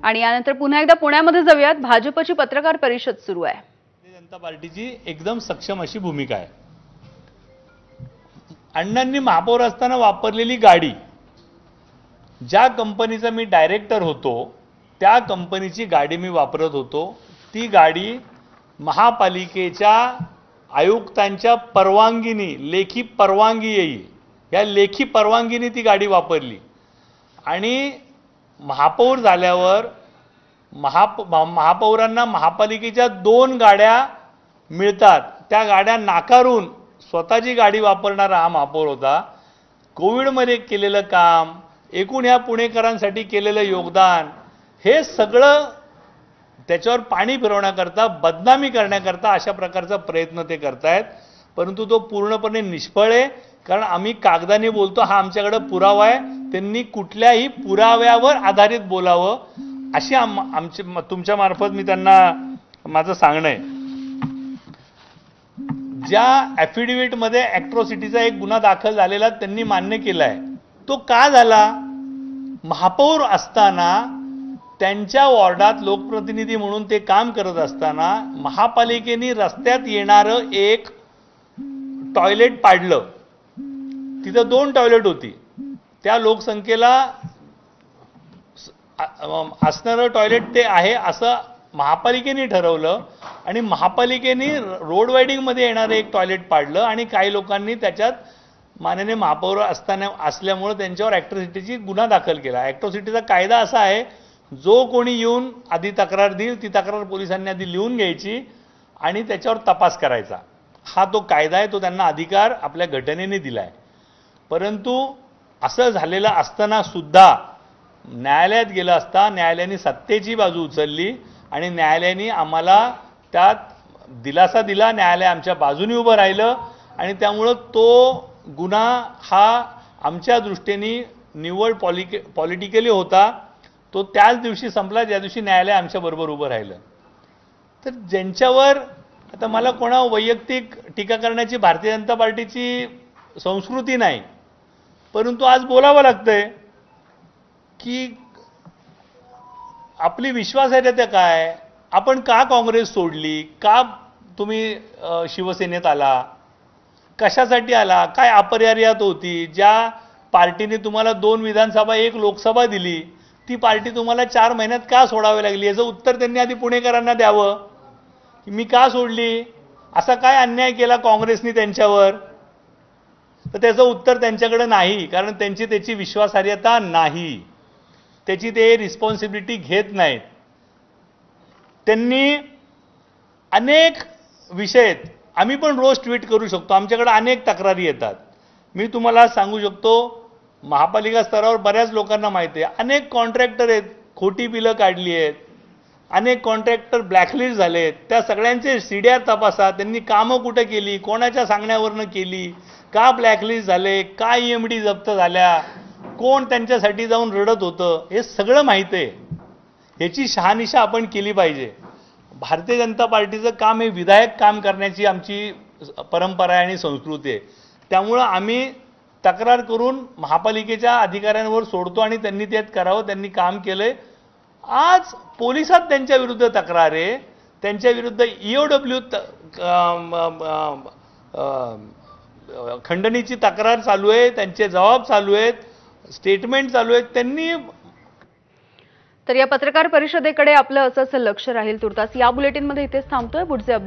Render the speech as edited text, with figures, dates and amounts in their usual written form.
आणि यानंतर पुन्हा एकदा पुण्यामध्ये जाऊयात। भाजपची पत्रकार परिषद सुरू आहे। भारतीय जनता पार्टीची एकदम सक्षम अशी भूमिका आहे। अण्णांनी महापौर असताना वापरलेली गाडी, ज्या कंपनीचा मी डायरेक्टर होतो त्या कंपनीची गाडी मी वापरत होतो। ती गाडी महापालिकेच्या आयुक्तांच्या परवानगीने, लेखी परवानगी येईल या लेखी परवानगीने ती गाडी वापरली। आणि महापौर झाल्यावर महापौरांना महापालिकेच्या 2 गाड्या मिळतात, त्या गाड्या नाकारून स्वतःची गाडी वापरणारा हा महापौर होता। कोविडमध्ये केलेलं काम, एकूण या पुणेकरांसाठी केलेलं योगदान, हे सगळं त्याच्यावर पाणी फिरवण्याकरता, बदनामी करण्याकरता अशा प्रकारचा प्रयत्न ते करतायत। परंतु तो पूर्णपणे निष्फळ आहे, कारण आम्ही कागदाने बोलतो, हा आमच्याकडे पुरावा आहे। त्यांनी कुठल्याही पुराव्यावर आधारित बोलावं अशी तुमच्या मार्फत मी त्यांना माझं सांगणं आहे। ज्या ॲफिडेव्हिट मध्ये ॲट्रॉसिटीचा एक गुन्हा दाखल झालेला त्यांनी मान्य केला आहे, तो का झाला? महापौर असताना त्यांच्या वॉर्डात लोकप्रतिनिधी म्हणून ते काम करत असताना महापालिकेने रस्त्यात येणारं एक टॉयलेट पाडलं। तिथं 2 टॉयलेट होती, त्या लोकसंख्येला असणारं टॉयलेट ते आहे असं महापालिकेने ठरवलं आणि महापालिकेने रोड वायडिंगमध्ये येणारं एक टॉयलेट पाडलं आणि काही लोकांनी त्याच्यात माननीय महापौर असल्यामुळे त्यांच्यावर ॲट्रॉसिटीची गुन्हा दाखल केला। ॲट्रॉसिटीचा कायदा असा आहे, जो कोणी येऊन आधी तक्रार देईल ती तक्रार पोलिसांनी आधी लिहून घ्यायची आणि त्याच्यावर तपास करायचा, हा तो कायदा आहे, तो त्यांना अधिकार आपल्या घटनेने दिला आहे। परंतु असं झालेलं असताना सुद्धा न्यायालयात गेलं असता न्यायालयाने सत्तेची बाजू उचलली आणि न्यायालयाने आम्हाला त्यात दिलासा दिला, न्यायालय आमच्या बाजूने उभं राहिलं आणि त्यामुळं तो गुन्हा हा आमच्या दृष्टीने निव्वळ पॉलिटिकली होता, तो त्याच दिवशी संपला ज्या दिवशी न्यायालय आमच्या बरोबर उभं राहिलं। तर ज्यांच्यावर आता मला कोणा वैयक्तिक टीका करण्याची भारतीय जनता पार्टीची संस्कृती नाही, परंतु आज बोलावं लागतंय की आपली विश्वासार्हता काय, आपण का काँग्रेस सोडली, का तुम्ही शिवसेनेत आला, कशासाठी आला, काय अपरिहार्यता होती? ज्या पार्टीने तुम्हाला 2 विधानसभा 1 लोकसभा दिली, ती पार्टी तुम्हाला 4 महिन्यात का सोडावी लागली? याचं उत्तर त्यांनी आधी पुणेकरांना द्यावं की मी का सोडली, असा काय अन्याय केला काँग्रेसने त्यांच्यावर? तर त्याचं उत्तर त्यांच्याकडे नाही, कारण त्याची विश्वासार्हता नाही, त्याची ते रिस्पॉन्सिबिलिटी घेत नाहीत। त्यांनी अनेक विषय, आम्ही पण रोज ट्विट करू शकतो, आमच्याकडे अनेक तक्रारी येतात। मी तुम्हाला सांगू शकतो, महापालिका स्तरावर बऱ्याच लोकांना माहिती आहे, अनेक कॉन्ट्रॅक्टर आहेत, खोटी बिलं काढली आहेत, अनेक कॉन्ट्रॅक्टर ब्लॅकलिस्ट झालेत, त्या सगळ्यांचे सीडीआर तपासा, त्यांनी कामं कुठं केली, कोणाच्या सांगण्यावरनं केली, का ब्लॅकलिस्ट झाले, का EMD जप्त झाल्या, कोण त्यांच्यासाठी जाऊन रडत होतं, हे सगळं माहिती आहे। ह्याची शहानिशा आपण केली पाहिजे। भारतीय जनता पार्टीचं काम हे विधायक काम करण्याची आमची परंपरा आहे आणि संस्कृती आहे, त्यामुळं आम्ही तक्रार करून महापालिकेच्या अधिकाऱ्यांवर सोडतो आणि त्यांनी त्यात करावं, त्यांनी काम केलंय। आज पोलिसात त्यांच्या विरुद्ध तक्रार आहे, त्यांच्या विरुद्ध EOW खंडणीची तक्रार चालू आहे, त्यांचे जबाब चालू आहेत, स्टेटमेंट चालू आहेत त्यांनी। तर या पत्रकार परिषदेकडे आपलं असंच लक्ष राहील। तुर्तास या बुलेटिनमध्ये इथेच थांबतोय। पुढचे अपडेट